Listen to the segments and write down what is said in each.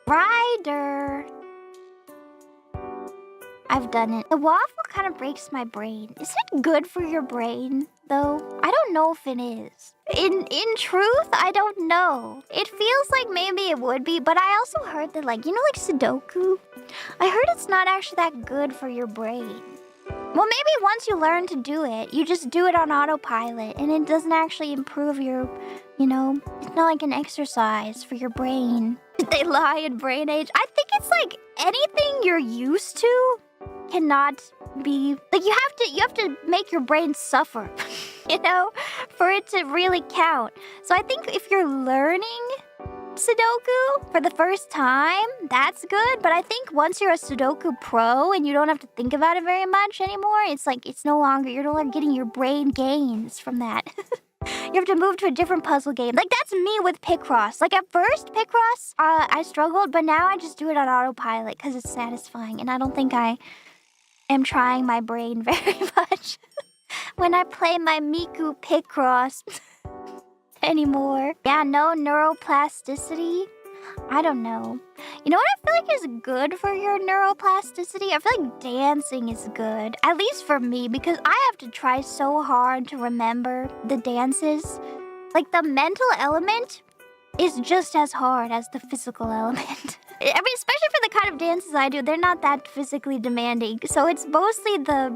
Rider. I've done it. The waffle kind of breaks my brain. Is it good for your brain, though? I don't know if it is. In truth, I don't know. It feels like maybe it would be, but I also heard that, like, like Sudoku? I heard it's not actually that good for your brain. Well, maybe once you learn to do it, you just do it on autopilot, and it doesn't actually improve your, it's not like an exercise for your brain. They lie in brain age. I think it's like anything you're used to cannot be, like, you have to make your brain suffer, for it to really count. So I think if you're learning Sudoku for the first time, that's good. But I think once you're a Sudoku pro and you don't have to think about it very much anymore, it's like you're no longer getting your brain gains from that. You have to move to a different puzzle game. Like, that's me with Picross. Like, at first, Picross, I struggled, but now I just do it on autopilot because it's satisfying. And I don't think I am trying my brain very much when I play my Miku Picross anymore. Yeah, no neuroplasticity. I don't know. You know what I feel like is good for your neuroplasticity? I feel like dancing is good. At least for me, because I have to try so hard to remember the dances. Like, the mental element is just as hard as the physical element. I mean, especially for the kind of dances I do, they're not that physically demanding. So it's mostly the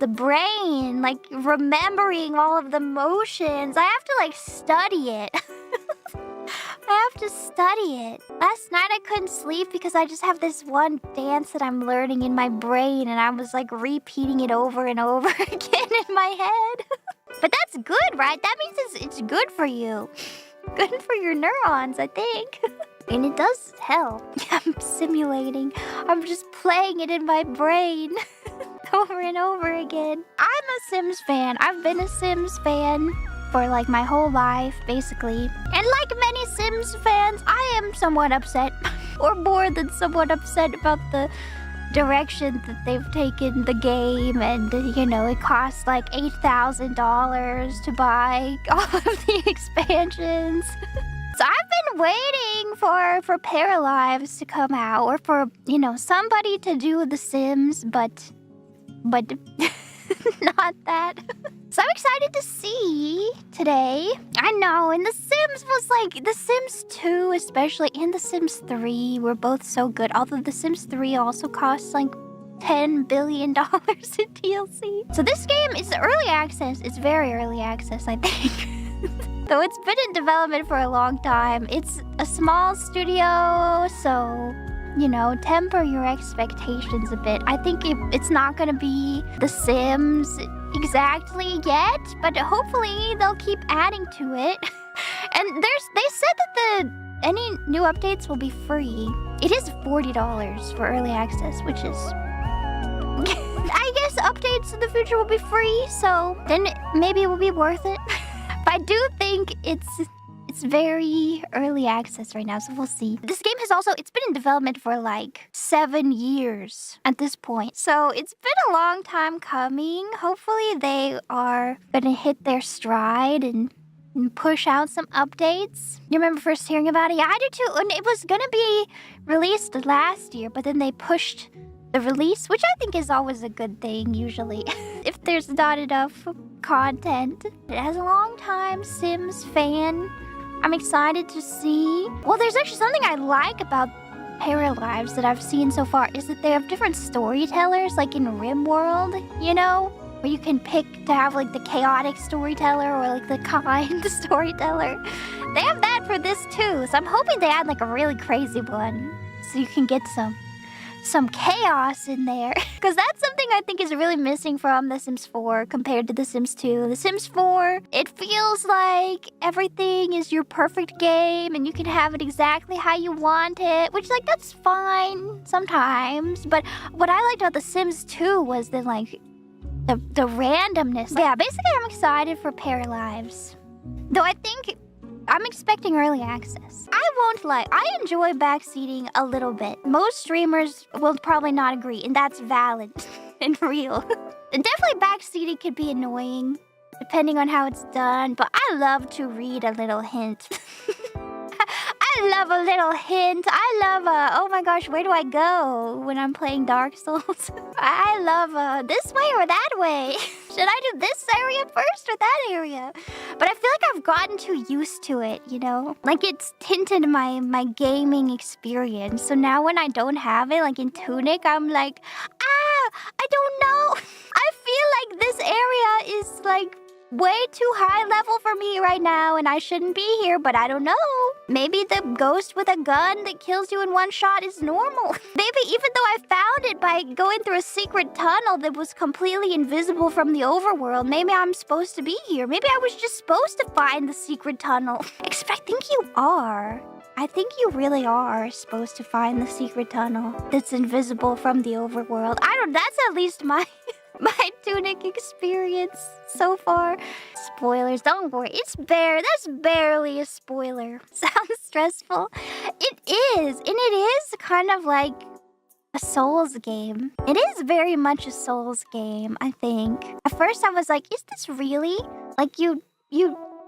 brain, like, remembering all of the motions. I have to, like, study it. I have to study it. Last night I couldn't sleep because I just have this one dance that I'm learning in my brain, and I was, like, repeating it over and over again in my head. But that's good, right? That means it's good for you. Good for your neurons, I think. And it does help. I'm simulating. I'm just playing it in my brain over and over again. I'm a Sims fan. I've been a Sims fan for, like, my whole life, basically. And like many Sims fans, I am somewhat upset, or more than somewhat upset, about the direction that they've taken the game. And, it costs like $8,000 to buy all of the expansions. So I've been waiting for Paralives to come out, or for, somebody to do The Sims, but not that. So I'm excited to see today. I know, and The Sims was like, The Sims 2 especially, and The Sims 3 were both so good. Although The Sims 3 also costs like $10 billion in DLC. So this game is early access. It's very early access, I think. Though it's been in development for a long time. It's a small studio, so, temper your expectations a bit. I think it's not gonna be The Sims exactly yet, but hopefully they'll keep adding to it. And they said that any new updates will be free. It is $40 for early access, which is I guess updates in the future will be free, so then maybe it will be worth it. But I do think it's very early access right now, so we'll see. This game it's been in development for like 7 years at this point. So it's been a long time coming. Hopefully they are gonna hit their stride and push out some updates. You remember first hearing about it? Yeah, I do too. And it was gonna be released last year, but then they pushed the release, which I think is always a good thing, usually. If there's not enough content. As a long-time Sims fan, I'm excited to see. Well, there's actually something I like about Paralives that I've seen so far, is that they have different storytellers, like in RimWorld, where you can pick to have like the chaotic storyteller or like the kind storyteller. They have that for this too, so I'm hoping they add like a really crazy one, so you can get some chaos in there. Because that's something I think is really missing from The Sims 4 compared to The Sims 2. The Sims 4, it feels like everything is your perfect game and you can have it exactly how you want it, which, like, that's fine sometimes. But what I liked about The Sims 2 was the randomness. Yeah, basically I'm excited for Paralives. Though I think I'm expecting early access. I won't lie, I enjoy backseating a little bit. Most streamers will probably not agree, and that's valid and real. Definitely backseating could be annoying, depending on how it's done, but I love to read a little hint. I I love a little hint. I love oh my gosh, where do I go when I'm playing Dark Souls? I love this way or that way. Should I do this area first or that area? But I feel like I've gotten too used to it, you know? Like it's tinted my gaming experience. So now when I don't have it, like in Tunic, I'm like, I don't know. I feel like this area is like way too high level for me right now and I shouldn't be here, but I don't know. Maybe the ghost with a gun that kills you in one shot is normal. Maybe even though I found it by going through a secret tunnel that was completely invisible from the overworld, maybe I'm supposed to be here. Maybe I was just supposed to find the secret tunnel. Except I think you are. I think you really are supposed to find the secret tunnel that's invisible from the overworld. That's at least my Tunic experience so far. Spoilers, don't worry. That's barely a spoiler. Sounds stressful. It is, and it is kind of like a Souls game. It is very much a Souls game, I think. At first I was like, is this really? Like you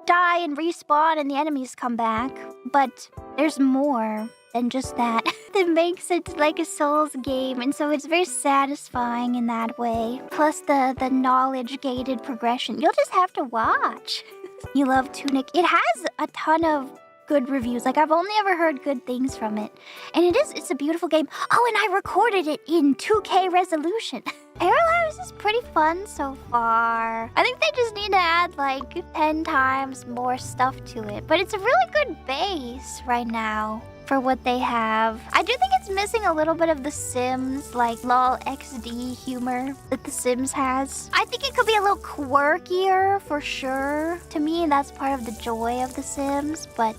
die and respawn and the enemies come back, but there's more than just that. That makes it like a Souls game, and so it's very satisfying in that way. Plus the knowledge-gated progression. You'll just have to watch. You love Tunic. It has a ton of good reviews. Like, I've only ever heard good things from it. And it's a beautiful game. Oh, and I recorded it in 2K resolution. Hololive is pretty fun so far. I think they just need to add like 10 times more stuff to it. But it's a really good base right now for what they have. I do think it's missing a little bit of the Sims, like lol XD humor that the Sims has. I think it could be a little quirkier for sure. To me, that's part of the joy of the Sims, but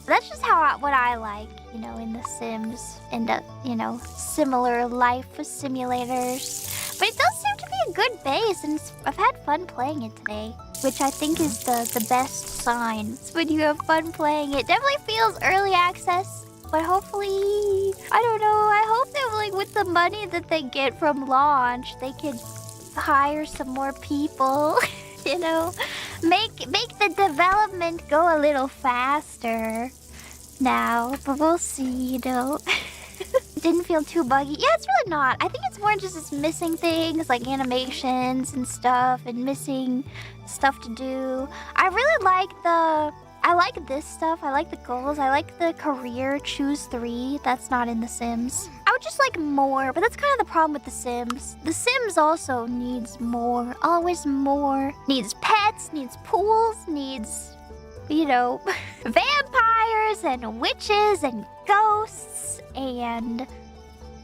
that's just what I like, you know, in the Sims and, you know, similar life simulators. But it does seem to be a good base, and I've had fun playing it today, which I think is the best sign. It's when you have fun playing it. Definitely feels early access, but hopefully, I don't know, I hope that like with the money that they get from launch, they could hire some more people, you know, make the development go a little faster now, but we'll see, you know. Didn't feel too buggy. Yeah, it's really not. I think it's more just it's missing things like animations and stuff and missing stuff to do. I really like I like this stuff. I like the goals. I like the career choose 3. That's not in The Sims. I would just like more, but that's kind of the problem with The Sims. The Sims also needs more. Always more. Needs pets, needs pools, needs, you know, vampires and witches and ghosts, and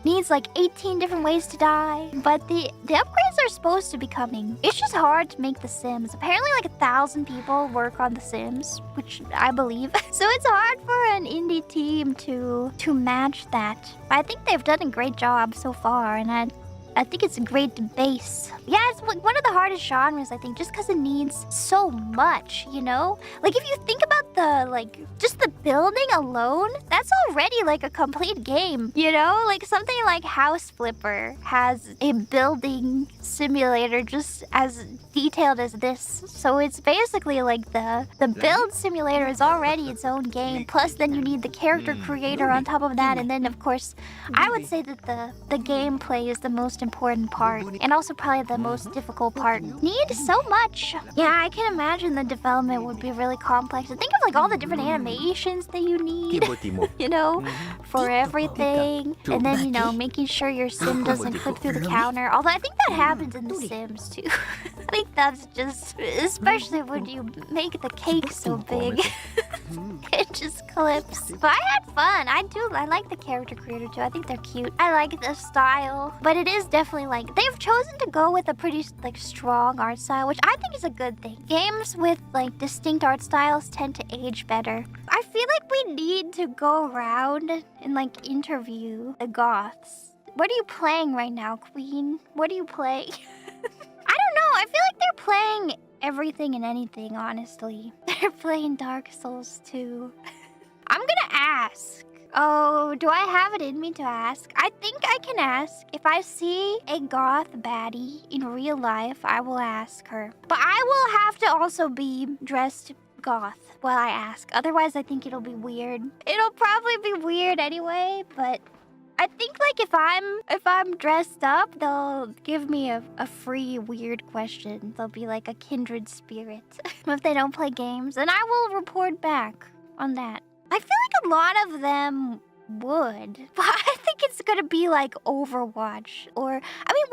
needs like 18 different ways to die. But the upgrades are supposed to be coming. It's just hard to make The Sims. Apparently like 1,000 people work on The Sims, which I believe. So it's hard for an indie team to match that. But I think they've done a great job so far, and I think it's a great base. Yeah, it's like one of the hardest genres, I think, just because it needs so much, you know? Like, if you think about just the building alone, that's already, like, a complete game, you know? Like, something like House Flipper has a building simulator just as detailed as this. So it's basically, like, the build simulator is already its own game, plus then you need the character creator on top of that, and then, of course, I would say that the gameplay is the most important part, and also probably the most difficult part. Need so much. Yeah, I can imagine the development would be really complex. And think of like all the different animations that you need, you know, for everything. And then, you know, making sure your sim doesn't clip through the counter. Although I think that happens in The Sims too. I think that's just, especially when you make the cake so big. It just clips. But I had fun. I like the character creator too. I think they're cute. I like the style. But it is definitely like, they've chosen to go with a pretty like strong art style, which I think is a good thing. Games with like distinct art styles tend to age better. I feel like we need to go around and like interview the goths. What are you playing right now, Queen? What do you play? I don't know. I feel like they're playing everything and anything, honestly. They're playing Dark Souls too. I'm gonna ask. Oh, do I have it in me to ask? I think I can ask. If I see a goth baddie in real life, I will ask her. But I will have to also be dressed goth while I ask. Otherwise, I think it'll be weird. It'll probably be weird anyway, but I think like if I'm dressed up, they'll give me a free weird question. They'll be like a kindred spirit if they don't play games, and I will report back on that. I feel like a lot of them would, but I think it's gonna be like Overwatch or I mean,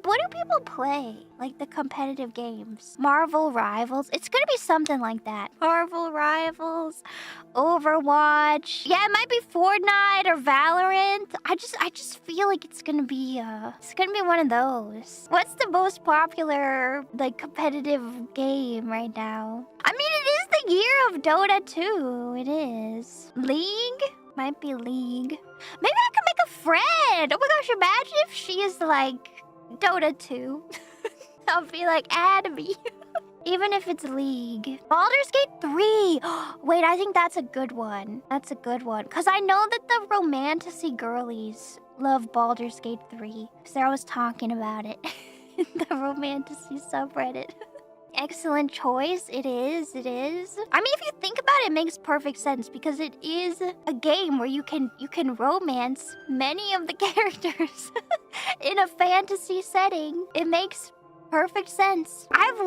what do people play? Like the competitive games, Marvel Rivals. It's gonna be something like that. Marvel Rivals, Overwatch. Yeah, it might be Fortnite or Valorant. I just feel like it's gonna be one of those. What's the most popular like competitive game right now? I mean, it is the year of Dota 2. It is. League? Might be League. Maybe I can make a friend. Oh my gosh, imagine if she is like Dota 2. I'll be like, add me. Even if it's League. Baldur's Gate 3. Wait, I think that's a good one. That's a good one. Because I know that the romantasy girlies love Baldur's Gate 3. Sarah was talking about it in the romantasy subreddit. Excellent choice. It is. It is. I mean, if you think about it, it makes perfect sense because it is a game where you can romance many of the characters in a fantasy setting. It makes perfect sense. I've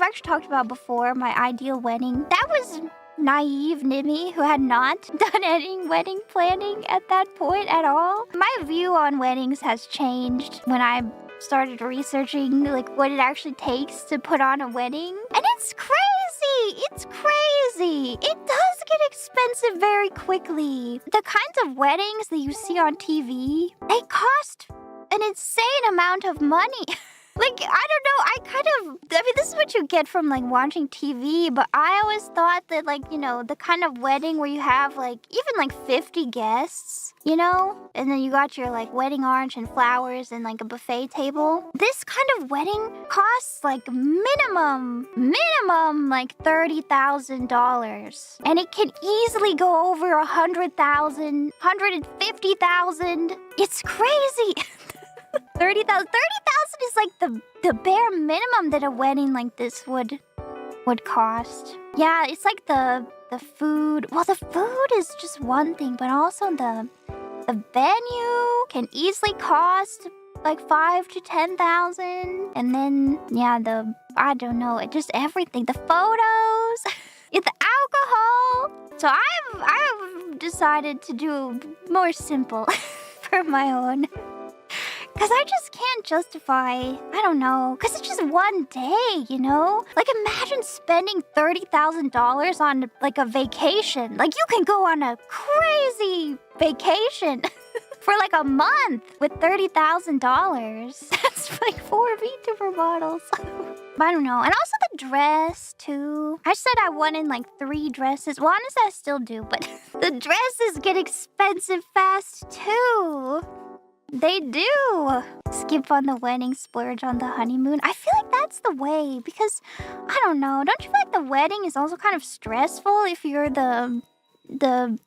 actually talked about before my ideal wedding. That was naive Nimi who had not done any wedding planning at that point at all. My view on weddings has changed when I started researching like what it actually takes to put on a wedding. And it's crazy! It's crazy! It does get expensive very quickly. The kinds of weddings that you see on TV, they cost an insane amount of money. Like, I don't know, I mean, this is what you get from, like, watching TV, but I always thought that, like, you know, the kind of wedding where you have, like, even, like, 50 guests, you know? And then you got your, like, wedding orange and flowers and, like, a buffet table. This kind of wedding costs, like, minimum, like, $30,000. And it can easily go over 100,000, 150,000. It's crazy. 30,000 is like the bare minimum that a wedding like this would cost. Yeah, it's like the food. Well, the food is just one thing, but also the venue can easily cost like 5,000 to 10,000. And then yeah, I don't know, just everything. The photos, yeah, the alcohol. So I've decided to do more simple for my own. Because I just can't justify, I don't know, because it's just one day, you know? Like, imagine spending $30,000 on, like, a vacation. Like, you can go on a crazy vacation for, like, a month with $30,000. That's, like, 4 VTuber models. I don't know. And also the dress, too. I said I wanted, like, 3 dresses. Well, honestly, I still do, but the dresses get expensive fast, too. They do. Skip on the wedding, splurge on the honeymoon. I feel like that's the way because, I don't know, don't you feel like the wedding is also kind of stressful if you're the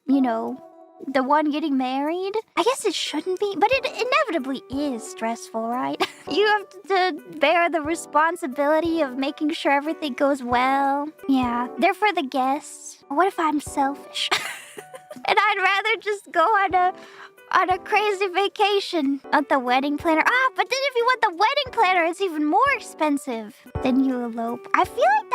you know, the one getting married? I guess it shouldn't be, but it inevitably is stressful, right? You have to bear the responsibility of making sure everything goes well. Yeah, they're for the guests. What if I'm selfish? And I'd rather just go on a crazy vacation at the wedding planner. But then if you want the wedding planner, it's even more expensive. Then you elope. I feel like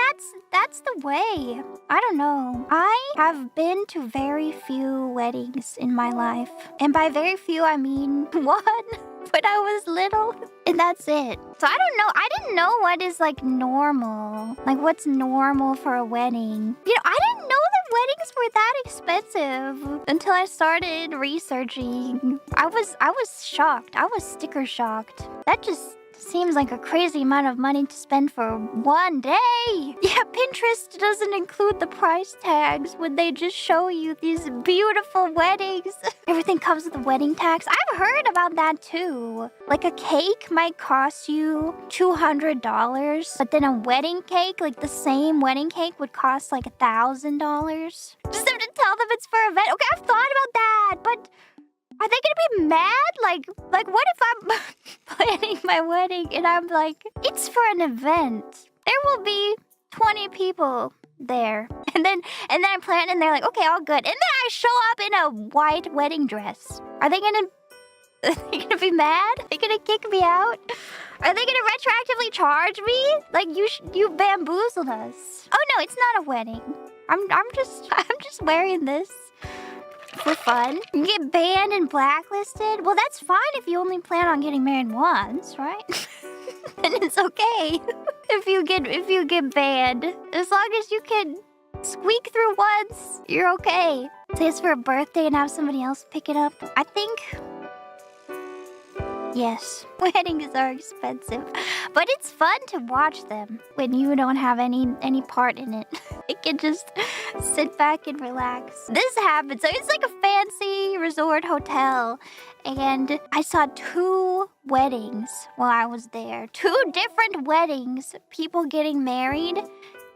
that's the way. I don't know. I have been to very few weddings in my life. And by very few, I mean one when I was little. And that's it. So I don't know. I didn't know what is like normal. Like what's normal for a wedding. You know, I didn't know that weddings were that expensive until I started researching. I was shocked. I was sticker shocked. That just seems like a crazy amount of money to spend for one day. Yeah, Pinterest doesn't include the price tags when they just show you these beautiful weddings. Everything comes with a wedding tax. I've heard about that too. Like a cake might cost you $200, but then a wedding cake, like the same wedding cake would cost like $1,000. Just have to tell them it's for an event. Okay, I've thought about that, but are they gonna be mad? Like what if I'm planning my wedding and I'm like, it's for an event. There will be 20 people there. And then I plan and they're like, okay, all good. And then I show up in a white wedding dress. Are they gonna be mad? Are they gonna kick me out? Are they gonna retroactively charge me? Like you bamboozled us. Oh no, it's not a wedding. I'm just wearing this for fun. You get banned and blacklisted? Well, that's fine if you only plan on getting married once, right? Then it's okay if you get banned. As long as you can squeak through once, you're okay. Say it's for a birthday and have somebody else pick it up. I think, yes, weddings are expensive, but it's fun to watch them when you don't have any part in it. You can just sit back and relax. This happened. So it's like a fancy resort hotel, and I saw 2 weddings while I was there. 2 different weddings, people getting married.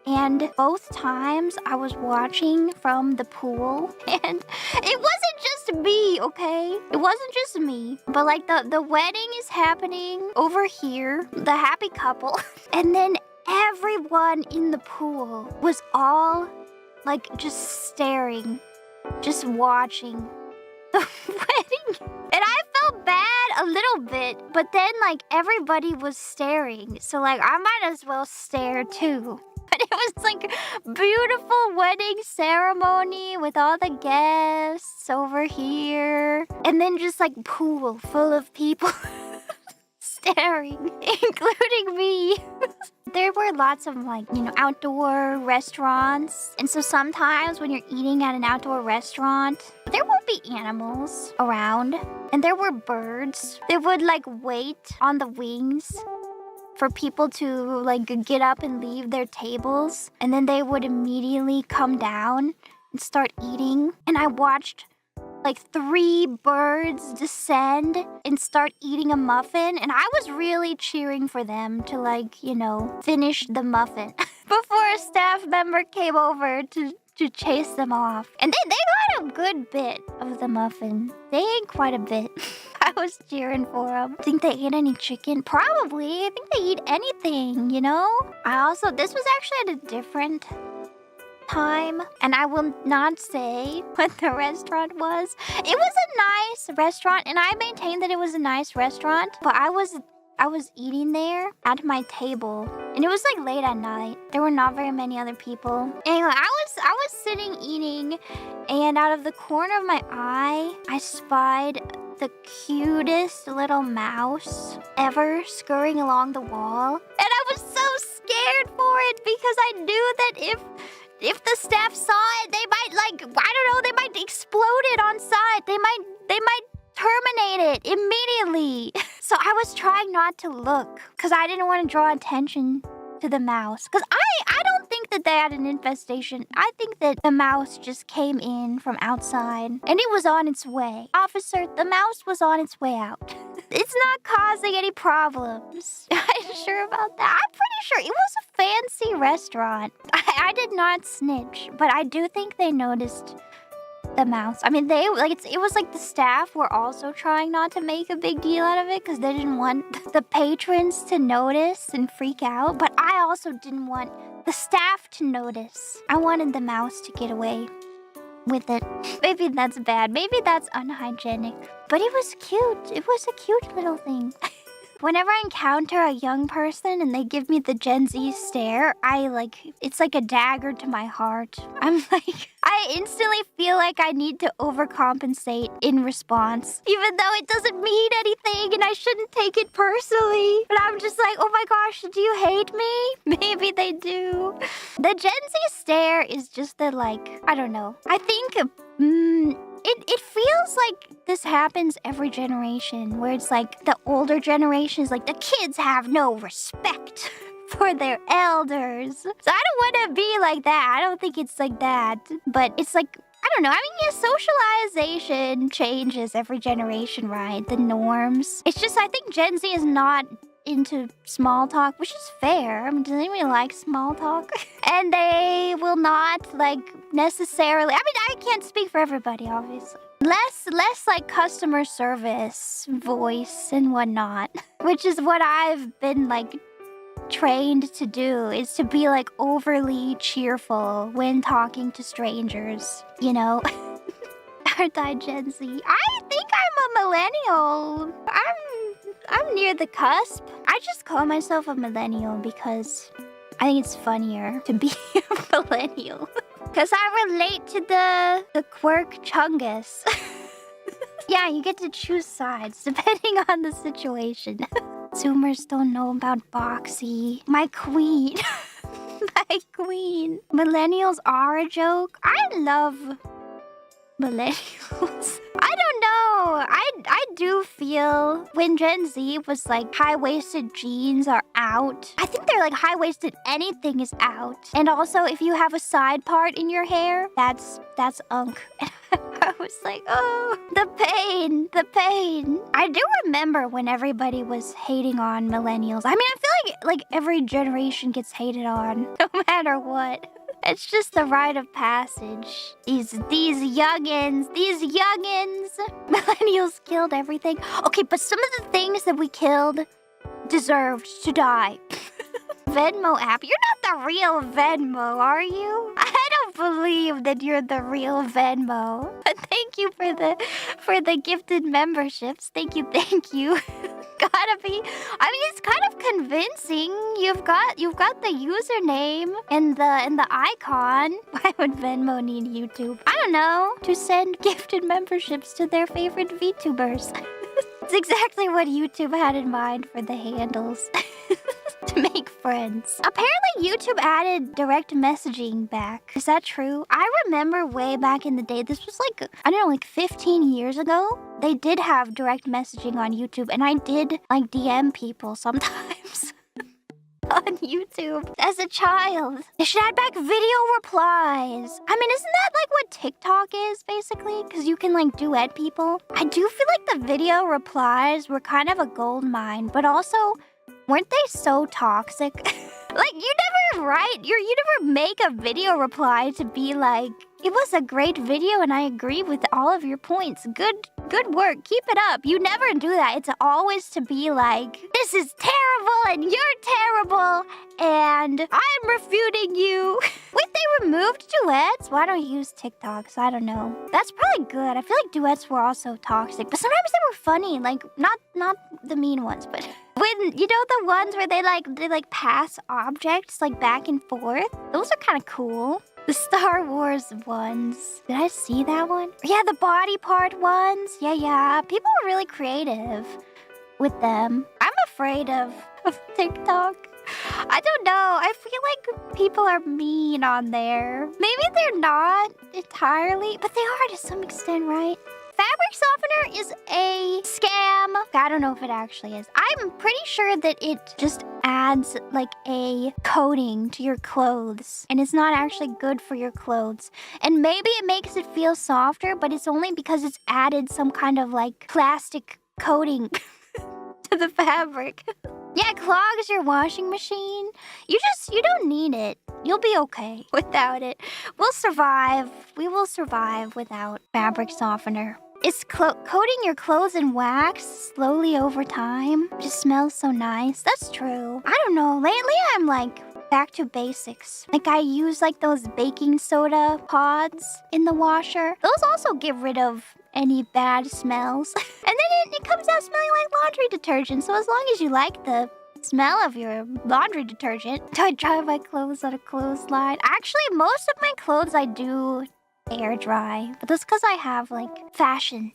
And both times I was watching from the pool, and it wasn't just me, okay? It wasn't just me. But like the wedding is happening over here, the happy couple, and then everyone in the pool was all like just staring, just watching the wedding. And I felt bad a little bit, but then like everybody was staring. So like I might as well stare too. But it was like beautiful wedding ceremony with all the guests over here. And then just like pool full of people staring, including me. There were lots of like, outdoor restaurants. And so sometimes when you're eating at an outdoor restaurant, there won't be animals around. And there were birds. They would like wait on the wings for people to like get up and leave their tables, and then they would immediately come down and start eating. And I watched like 3 birds descend and start eating a muffin, and I was really cheering for them to like, finish the muffin before a staff member came over to chase them off. And they got a good bit of the muffin. They ate quite a bit. I was cheering for them. Think they ate any chicken? Probably. I think they eat anything, this was actually at a different time, and I will not say what the restaurant was. It was a nice restaurant, and I maintain that it was a nice restaurant, but I was eating there at my table, and it was like late at night. There were not very many other people. Anyway, I was sitting eating, and out of the corner of my eye, I spied the cutest little mouse ever scurrying along the wall. And I was so scared for it because I knew that if the staff saw it, they might they might explode it on site. They might terminate it immediately. So I was trying not to look because I didn't want to draw attention to the mouse. Because I don't think that they had an infestation. I think that the mouse just came in from outside and it was on its way. Officer, the mouse was on its way out. It's not causing any problems. Are you sure about that? I'm pretty sure it was a fancy restaurant. I did not snitch, but I do think they noticed the mouse. I mean, it was like the staff were also trying not to make a big deal out of it because they didn't want the patrons to notice and freak out. But I also didn't want the staff to notice. I wanted the mouse to get away with it. Maybe that's bad. Maybe that's unhygienic. But it was cute. It was a cute little thing. Whenever I encounter a young person and they give me the Gen Z stare, it's like a dagger to my heart. I instantly feel like I need to overcompensate in response, even though it doesn't mean anything and I shouldn't take it personally. But I'm just like, oh my gosh, do you hate me? Maybe they do. The Gen Z stare is just the I don't know. I think, It feels like this happens every generation, where it's like the older generation is like, the kids have no respect for their elders. So I don't want to be like that. I don't think it's like that. But it's like, I don't know. I mean, socialization changes every generation, right? The norms. It's just, I think Gen Z is not into small talk, which is fair. I mean, does anybody like small talk? And they will not necessarily, I mean, I can't speak for everybody, obviously. Less customer service voice and whatnot, which is what I've been trained to do is to be like overly cheerful when talking to strangers, you know? Aren't I Gen Z? I think I'm a millennial. I'm near the cusp. I just call myself a millennial because I think it's funnier to be a millennial. Because I relate to the quirk chungus. Yeah, you get to choose sides depending on the situation. Zoomers don't know about Boxy. My queen. My queen. Millennials are a joke. I love millennials. I don't know. I do feel when Gen Z was like high-waisted jeans are out. I think they're like high-waisted anything is out. And also if you have a side part in your hair, that's unk. I was like, oh, the pain, the pain. I do remember when everybody was hating on millennials. I mean, I feel like every generation gets hated on, no matter what. It's just the rite of passage. These youngins. Millennials killed everything. Okay, but some of the things that we killed deserved to die. Venmo app. You're not the real Venmo, are you? I don't believe that you're the real Venmo. But thank you for the gifted memberships. Thank you. Gotta be. I mean, it's kind of convincing. You've got the username and the icon. Why would Venmo need YouTube? I don't know. To send gifted memberships to their favorite VTubers. It's exactly what YouTube had in mind for the handles. To make friends. Apparently YouTube added direct messaging back. Is that true? I remember way back in the day, this was like, I don't know, like 15 years ago, they did have direct messaging on YouTube, and I did like DM people sometimes on YouTube as a child. They should add back video replies. I mean, isn't that like what TikTok is basically? Because you can like duet people. I do feel like the video replies were kind of a gold mine, but also, weren't they so toxic? Like, you never make a video reply to be like, it was a great video and I agree with all of your points. Good work. Keep it up. You never do that. It's always to be like, this is terrible and you're terrible and I'm refuting you. Wait, they removed duets? Why don't you use TikToks? I don't know. That's probably good. I feel like duets were also toxic, but sometimes they were funny. Like, not the mean ones, but when, you know, the ones where they pass objects like back and forth? Those are kind of cool. The Star Wars ones. Did I see that one? Yeah, the body part ones. Yeah. People are really creative with them. I'm afraid of TikTok. I don't know. I feel like people are mean on there. Maybe they're not entirely, but they are to some extent, right? Fabric softener is a scam. I don't know if it actually is. I'm pretty sure that it just adds like a coating to your clothes and it's not actually good for your clothes. And maybe it makes it feel softer, but it's only because it's added some kind of like plastic coating to the fabric. Yeah, it clogs your washing machine. You don't need it. You'll be okay without it. We'll survive. We will survive without fabric softener. It's coating your clothes in wax slowly over time. It just smells so nice. That's true. I don't know. Lately, I'm like back to basics. Like I use like those baking soda pods in the washer. Those also get rid of any bad smells. And then it comes out smelling like laundry detergent. So as long as you like the smell of your laundry detergent. Do I dry my clothes on a clothesline? Actually, most of my clothes I do air dry, but that's because I have like fashion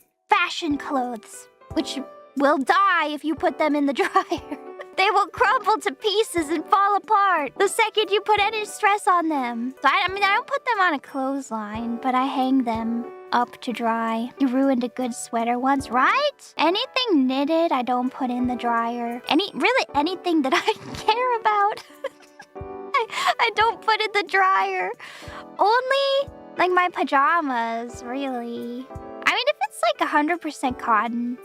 clothes, which will die if you put them in the dryer. They will crumble to pieces and fall apart the second you put any stress on them. So I mean, I don't put them on a clothesline, but I hang them up to dry. You ruined a good sweater once, right? Anything knitted, I don't put in the dryer. Really anything that I care about, I don't put in the dryer. Only like my pajamas, really. I mean, if it's like 100% cotton,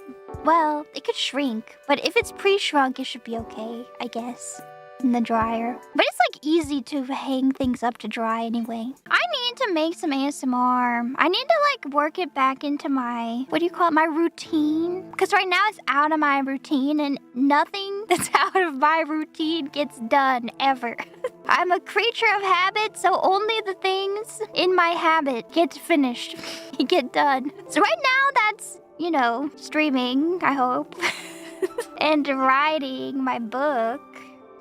well, it could shrink. But if it's pre-shrunk, it should be okay, I guess, in the dryer. But it's easy to hang things up to dry anyway. I need to make some ASMR. I need to like work it back into my, what do you call it, my routine? Because right now it's out of my routine and nothing that's out of my routine gets done ever. I'm a creature of habit, so only the things in my habit get finished, get done. So right now that's, you know, streaming, I hope, and writing my book,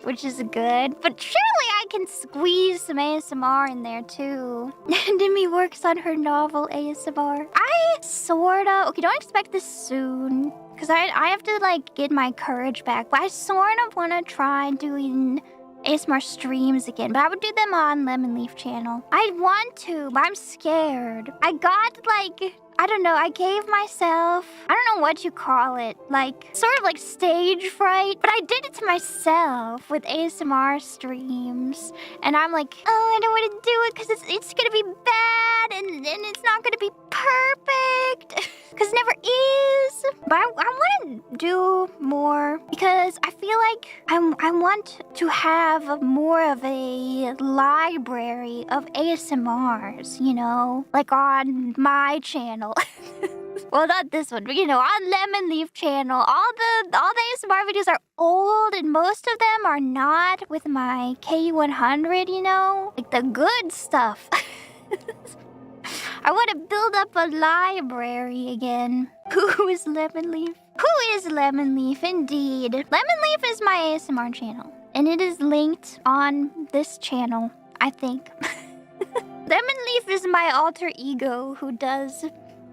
which is good. But surely I can squeeze some ASMR in there too. Nimi works on her novel ASMR. I sorta, okay, don't expect this soon, because I have to like get my courage back, but I sort of want to try doing ASMR streams again, but I would do them on Lemon Leaf channel. I want to, but I'm scared. I got like, I don't know, I gave myself, I don't know what you call it, like, sort of like stage fright, but I did it to myself with ASMR streams, and I'm like, oh, I don't want to do it because it's gonna be bad, and it's not gonna be perfect, because it never is. But I want to do more, because I feel like I want to have more of a library of ASMRs, you know, like on my channel. Well, not this one, but you know, on Lemon Leaf channel, all the ASMR videos are old, and most of them are not with my KU100, you know, like the good stuff. I want to build up a library again. Who is Lemon Leaf? Who is Lemon Leaf? Indeed, Lemon Leaf is my ASMR channel, and it is linked on this channel, I think. Lemon Leaf is my alter ego who does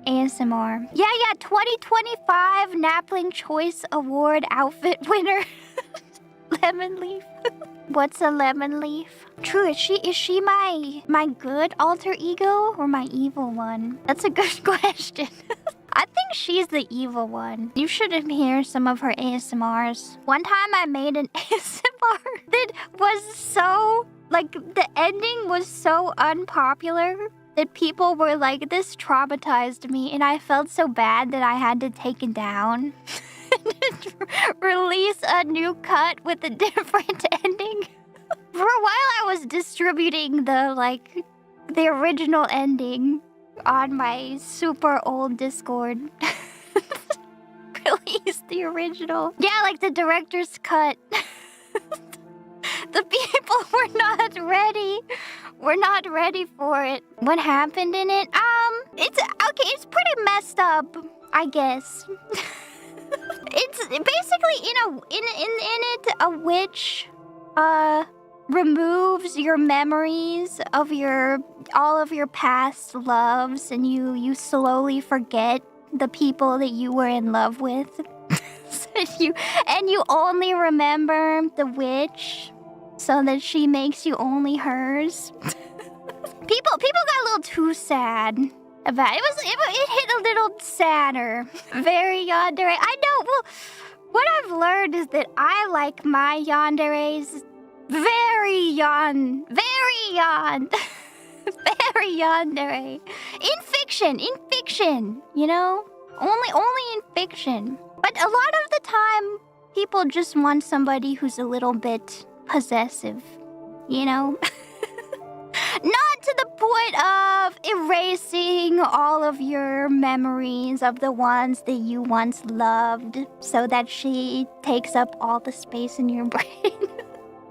ASMR. Yeah, 2025 Napling Choice Award outfit winner. Lemon Leaf. What's a lemon leaf? True, is she my good alter ego or my evil one? That's a good question. I think she's the evil one. You should hear some of her ASMRs. One time I made an ASMR that was so, like, the ending was so unpopular that people were like, this traumatized me, and I felt so bad that I had to take it down. Release a new cut with a different ending. For a while I was distributing the original ending on my super old Discord. Release the original. Yeah, like the director's cut. The people were not ready. We're not ready for it. What happened in it? It's okay, it's pretty messed up, I guess. It's basically in it a witch removes your memories of all of your past loves, and you slowly forget the people that you were in love with. and you only remember the witch so that she makes you only hers. People got a little too sad about it. It hit a little sadder. Very yandere. I know. Well, what I've learned is that I like my yanderes very yandere. In fiction, you know? Only in fiction. But a lot of the time, people just want somebody who's a little bit possessive, you know? Not to the point of erasing all of your memories of the ones that you once loved so that she takes up all the space in your brain.